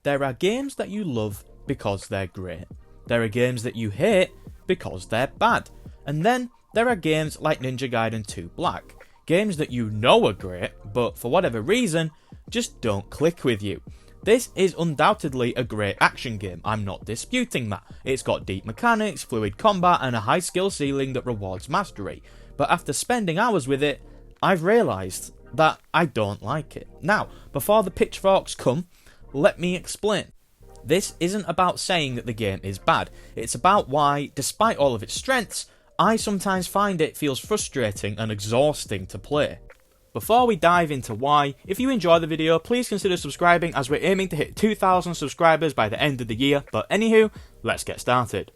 There are games that you love because they're great. There are games that you hate because they're bad. And then there are games like Ninja Gaiden 2 Black. Games that you know are great, but for whatever reason, just don't click with you. This is undoubtedly a great action game, I'm not disputing that. It's got deep mechanics, fluid combat, and a high skill ceiling that rewards mastery. But after spending hours with it, I've realised that I don't like it. Now, before the pitchforks come, let me explain. This isn't about saying that the game is bad, it's about why, despite all of its strengths, I sometimes find it feels frustrating and exhausting to play. Before we dive into why, if you enjoy the video, please consider subscribing as we're aiming to hit 2,000 subscribers by the end of the year, but anywho, let's get started.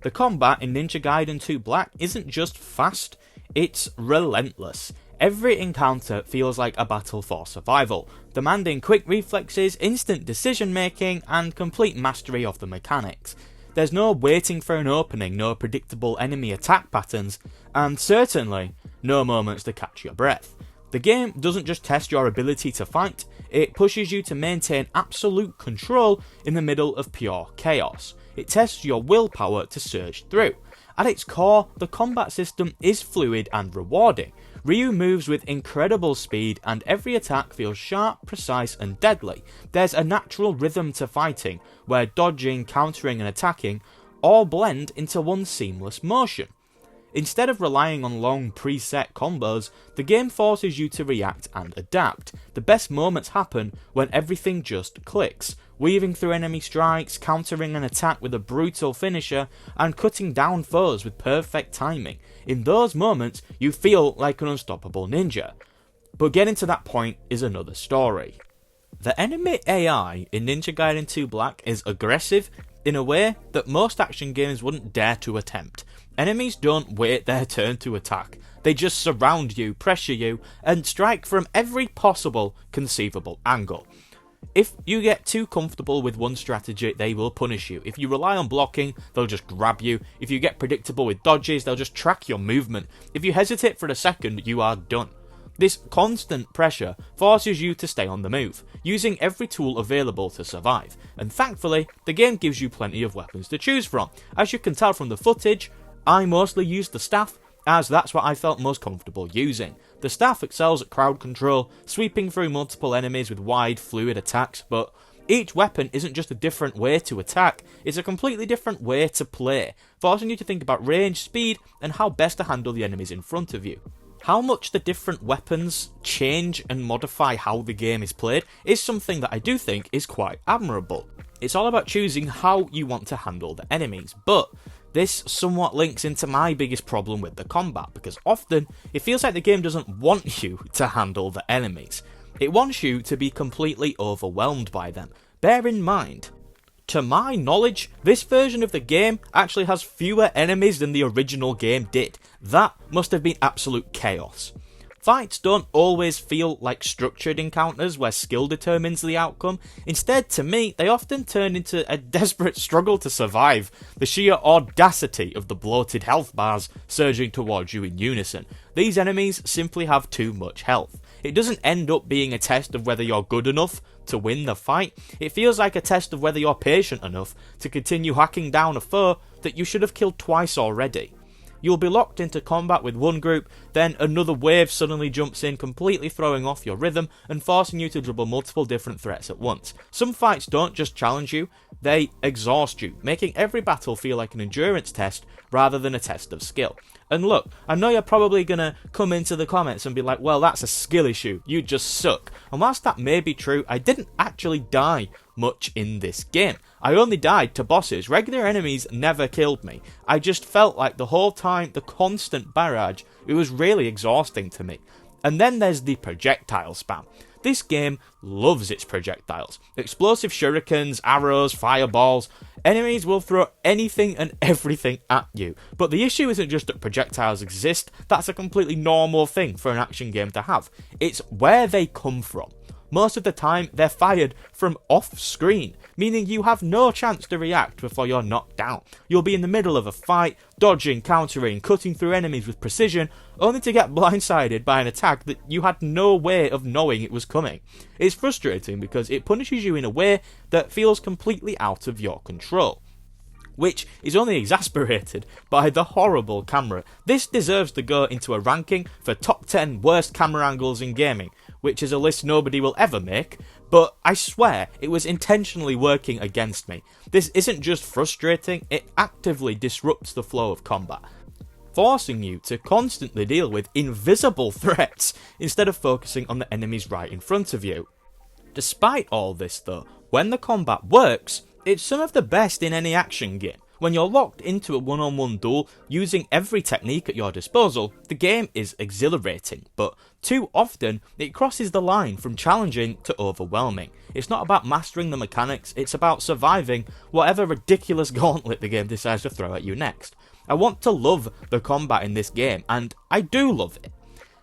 The combat in Ninja Gaiden 2 Black isn't just fast, it's relentless. Every encounter feels like a battle for survival, demanding quick reflexes, instant decision making, and complete mastery of the mechanics. There's no waiting for an opening, no predictable enemy attack patterns, and certainly no moments to catch your breath. The game doesn't just test your ability to fight, it pushes you to maintain absolute control in the middle of pure chaos. It tests your willpower to surge through. At its core, the combat system is fluid and rewarding. Ryu moves with incredible speed and every attack feels sharp, precise and deadly. There's a natural rhythm to fighting, where dodging, countering and attacking all blend into one seamless motion. Instead of relying on long preset combos, the game forces you to react and adapt. The best moments happen when everything just clicks, weaving through enemy strikes, countering an attack with a brutal finisher, and cutting down foes with perfect timing. In those moments, you feel like an unstoppable ninja. But getting to that point is another story. The enemy AI in Ninja Gaiden 2 Black is aggressive in a way that most action games wouldn't dare to attempt. Enemies don't wait their turn to attack, they just surround you, pressure you, and strike from every possible conceivable angle. If you get too comfortable with one strategy, they will punish you. If you rely on blocking, they'll just grab you. If you get predictable with dodges, they'll just track your movement. If you hesitate for a second, you are done. This constant pressure forces you to stay on the move, using every tool available to survive. And thankfully, the game gives you plenty of weapons to choose from. As you can tell from the footage, I mostly used the staff, as that's what I felt most comfortable using. The staff excels at crowd control, sweeping through multiple enemies with wide, fluid attacks, but each weapon isn't just a different way to attack, it's a completely different way to play, forcing you to think about range, speed, and how best to handle the enemies in front of you. How much the different weapons change and modify how the game is played is something that I do think is quite admirable. It's all about choosing how you want to handle the enemies, but this somewhat links into my biggest problem with the combat, because often it feels like the game doesn't want you to handle the enemies. It wants you to be completely overwhelmed by them. Bear in mind, to my knowledge, this version of the game actually has fewer enemies than the original game did. That must have been absolute chaos. Fights don't always feel like structured encounters where skill determines the outcome. Instead, to me, they often turn into a desperate struggle to survive. The sheer audacity of the bloated health bars surging towards you in unison. These enemies simply have too much health. It doesn't end up being a test of whether you're good enough to win the fight. It feels like a test of whether you're patient enough to continue hacking down a foe that you should have killed twice already. You'll be locked into combat with one group, then another wave suddenly jumps in, completely throwing off your rhythm and forcing you to juggle multiple different threats at once. Some fights don't just challenge you, they exhaust you, making every battle feel like an endurance test rather than a test of skill. And look, I know you're probably going to come into the comments and be like, well, that's a skill issue, you just suck. And whilst that may be true, I didn't actually die much in this game. I only died to bosses. Regular enemies never killed me. I just felt like the whole time, the constant barrage, it was really exhausting to me. And then there's the projectile spam. This game loves its projectiles. Explosive shurikens, arrows, fireballs. Enemies will throw anything and everything at you. But the issue isn't just that projectiles exist, that's a completely normal thing for an action game to have. It's where they come from. Most of the time, they're fired from off-screen, meaning you have no chance to react before you're knocked down. You'll be in the middle of a fight, dodging, countering, cutting through enemies with precision, only to get blindsided by an attack that you had no way of knowing it was coming. It's frustrating because it punishes you in a way that feels completely out of your control, which is only exasperated by the horrible camera. This deserves to go into a ranking for top 10 worst camera angles in gaming, which is a list nobody will ever make, but I swear it was intentionally working against me. This isn't just frustrating, it actively disrupts the flow of combat, forcing you to constantly deal with invisible threats instead of focusing on the enemies right in front of you. Despite all this though, when the combat works, it's some of the best in any action game. When you're locked into a one-on-one duel using every technique at your disposal, the game is exhilarating, but too often it crosses the line from challenging to overwhelming. It's not about mastering the mechanics, it's about surviving whatever ridiculous gauntlet the game decides to throw at you next. I want to love the combat in this game, and I do love it.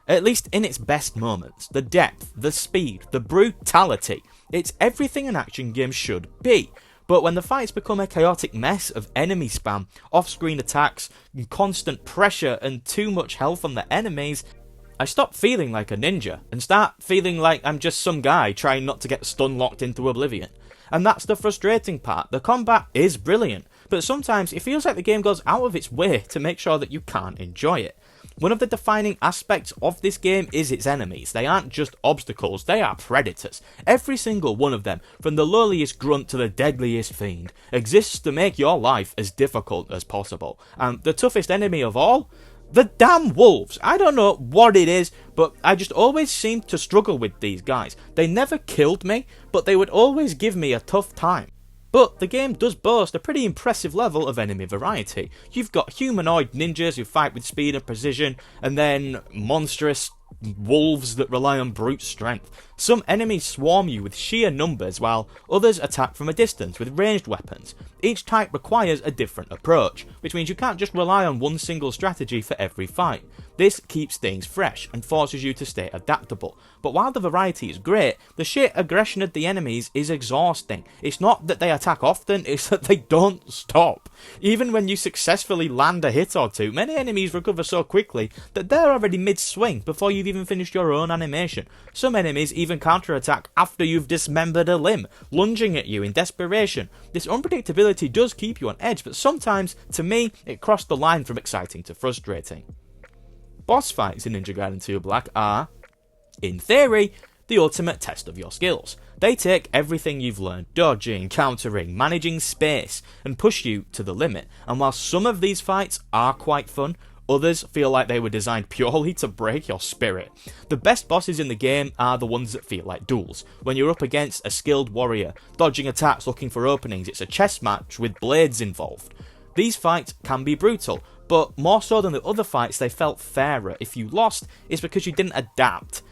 At least in its best moments. The depth, the speed, the brutality. It's everything an action game should be. But when the fights become a chaotic mess of enemy spam, off-screen attacks, constant pressure and too much health on the enemies, I stop feeling like a ninja and start feeling like I'm just some guy trying not to get stun-locked into oblivion. And that's the frustrating part. The combat is brilliant, but sometimes it feels like the game goes out of its way to make sure that you can't enjoy it. One of the defining aspects of this game is its enemies. They aren't just obstacles, they are predators. Every single one of them, from the lowliest grunt to the deadliest fiend, exists to make your life as difficult as possible. And the toughest enemy of all? The damn wolves. I don't know what it is, but I just always seem to struggle with these guys. They never killed me, but they would always give me a tough time. But the game does boast a pretty impressive level of enemy variety. You've got humanoid ninjas who fight with speed and precision, and then monstrous wolves that rely on brute strength. Some enemies swarm you with sheer numbers, while others attack from a distance with ranged weapons. Each type requires a different approach, which means you can't just rely on one single strategy for every fight. This keeps things fresh and forces you to stay adaptable. But while the variety is great, the sheer aggression of the enemies is exhausting. It's not that they attack often, it's that they don't stop. Even when you successfully land a hit or two, many enemies recover so quickly that they're already mid-swing before you've even finished your own animation. Some enemies even counter-attack after you've dismembered a limb, lunging at you in desperation. This unpredictability does keep you on edge, but sometimes, to me, it crossed the line from exciting to frustrating. Boss fights in Ninja Gaiden 2 Black are, in theory, the ultimate test of your skills. They take everything you've learned, dodging, countering, managing space, and push you to the limit. And while some of these fights are quite fun, others feel like they were designed purely to break your spirit. The best bosses in the game are the ones that feel like duels. When you're up against a skilled warrior, dodging attacks, looking for openings, it's a chess match with blades involved. These fights can be brutal, but more so than the other fights, they felt fairer. If you lost, it's because you didn't adapt.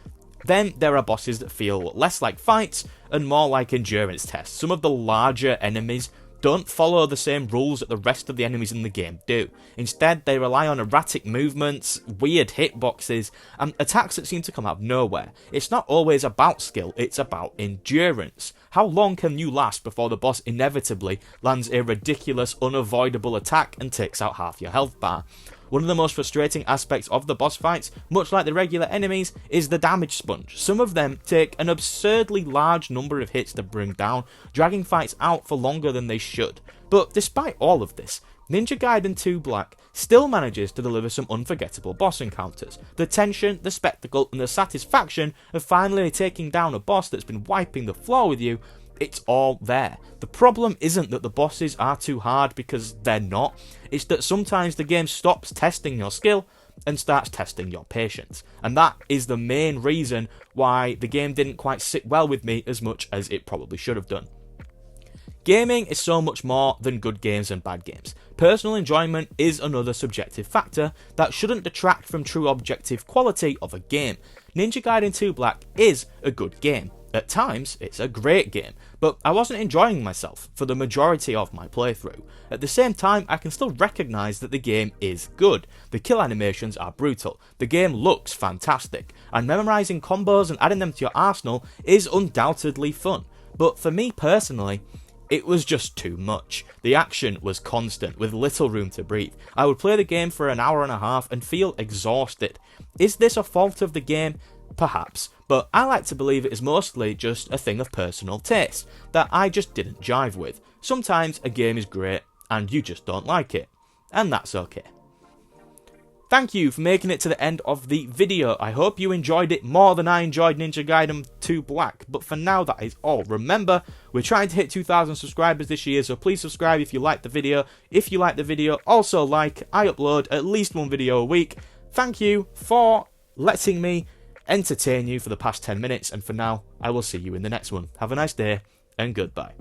Then there are bosses that feel less like fights and more like endurance tests. Some of the larger enemies don't follow the same rules that the rest of the enemies in the game do. Instead, they rely on erratic movements, weird hitboxes, and attacks that seem to come out of nowhere. It's not always about skill, it's about endurance. How long can you last before the boss inevitably lands a ridiculous, unavoidable attack and takes out half your health bar? One of the most frustrating aspects of the boss fights, much like the regular enemies, is the damage sponge. Some of them take an absurdly large number of hits to bring down, dragging fights out for longer than they should. But despite all of this, Ninja Gaiden 2 Black still manages to deliver some unforgettable boss encounters. The tension, the spectacle, and the satisfaction of finally taking down a boss that's been wiping the floor with you, it's all there. The problem isn't that the bosses are too hard, because they're not. It's that sometimes the game stops testing your skill and starts testing your patience. And that is the main reason why the game didn't quite sit well with me as much as it probably should have done. Gaming is so much more than good games and bad games. Personal enjoyment is another subjective factor that shouldn't detract from true objective quality of a game. Ninja Gaiden 2 Black is a good game. At times, it's a great game, but I wasn't enjoying myself for the majority of my playthrough. At the same time, I can still recognise that the game is good. The kill animations are brutal, the game looks fantastic, and memorising combos and adding them to your arsenal is undoubtedly fun. But for me personally, it was just too much. The action was constant, with little room to breathe. I would play the game for an hour and a half and feel exhausted. Is this a fault of the game? Perhaps, but I like to believe it is mostly just a thing of personal taste that I just didn't jive with. Sometimes a game is great and you just don't like it, and that's okay. Thank you for making it to the end of the video. I hope you enjoyed it more than I enjoyed Ninja Gaiden 2 Black, but for now that is all. Remember, we're trying to hit 2,000 subscribers this year, so please subscribe if you like the video. If you like the video, also like. I upload at least one video a week. Thank you for letting me entertain you for the past 10 minutes, and for now, I will see you in the next one. Have a nice day, and goodbye.